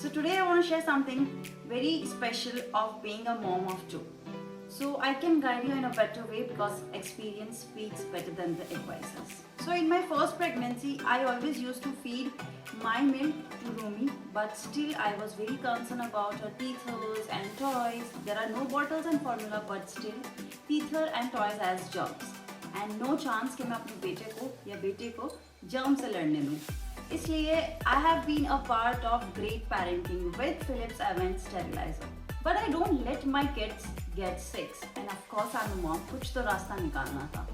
So today I want to share something very special of being a mom of two. So I can guide you in a better way because experience speaks better than the advices. So in my first pregnancy, I always used to feed my milk to Rumi, but still I was very concerned about her teethers and toys. There are no bottles and formula, but still teether and toys as germs. And no chance कि मैं अपने बेटे को या बेटे को germ से लड़ने दूँ. इसलिए I have been a part of great parenting with Philips Avent sterilizer. But I don't let my kids get sick. And of course I'm a mom. कुछ तो रास्ता निकालना था.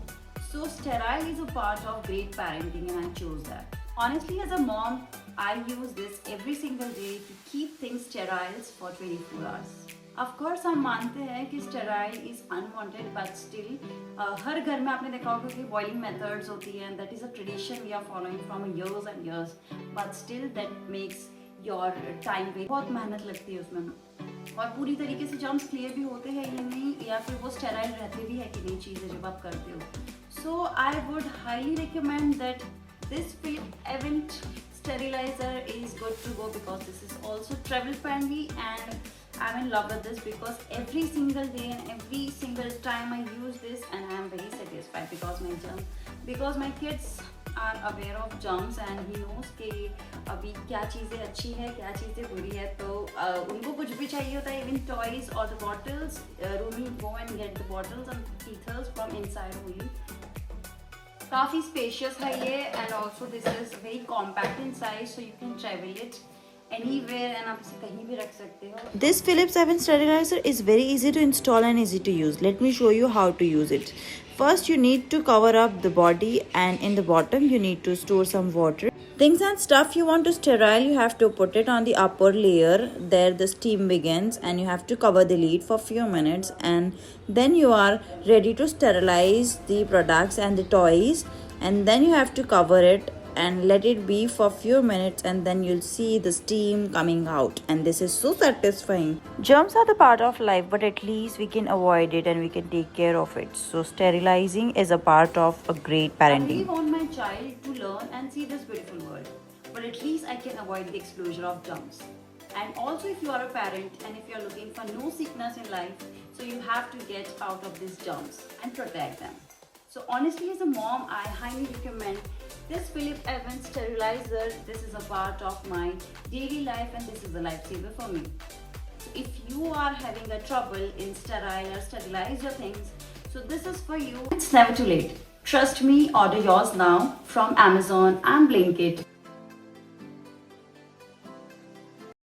So sterile is a part of great parenting and I chose that. Honestly, as a mom, I use this every single day to keep things sterile for 24 hours. Of course हम मानते हैं कि sterile is unwanted, but still हर घर में आपने देखा होगा कि boiling methods होती हैं. That is a tradition we are following from years and years. But still that makes your time waste. बहुत मेहनत लगती है उसमें और पूरी तरीके से जर्म्स क्लियर भी होते हैं या नहीं, या फिर वो स्टेराइल रहते भी है कि नहीं चीज़ें जब आप करते हो. So I would highly recommend that this Philips Avent sterilizer is good to go because this is also travel friendly and I'm in love with this because every single day and every single time I use this and I am very satisfied because my kids are aware of germs and he knows कि अभी क्या चीज़ें अच्छी है क्या चीज़ें बुरी है. तो उनको कुछ भी चाहिए होता है, even toys or the bottles, Rumi go and get the bottles and teethers from inside only. काफ़ी spacious है ये and also this is very compact in size so you can travel it anywhere and आप इसे कहीं भी रख सकते हो. This Philips Avent sterilizer is very easy to install and easy to use. Let me show you how to use it. First, you need to cover up the body and in the bottom you need to store some water. Things and stuff you want to sterile, you have to put it on the upper layer. There the steam begins and you have to cover the lid for few minutes and then you are ready to sterilize the products and the toys, and then you have to cover it and let it be for few minutes and then you'll see the steam coming out, and this is so satisfying. Germs are the part of life, but at least we can avoid it and we can take care of it. So sterilizing is a part of a great I parenting. really want my child to learn and see this beautiful world, but at least I can avoid the exposure of germs. And also if you are a parent and if you are looking for no sickness in life, so you have to get out of these germs and protect them. So honestly, as a mom, I highly recommend this Philips Avent sterilizer. This is a part of my daily life and this is a lifesaver for me. So if you are having a trouble in sterile or sterilize your things, so this is for you. It's never too late. Trust me, order yours now from Amazon and Blinkit.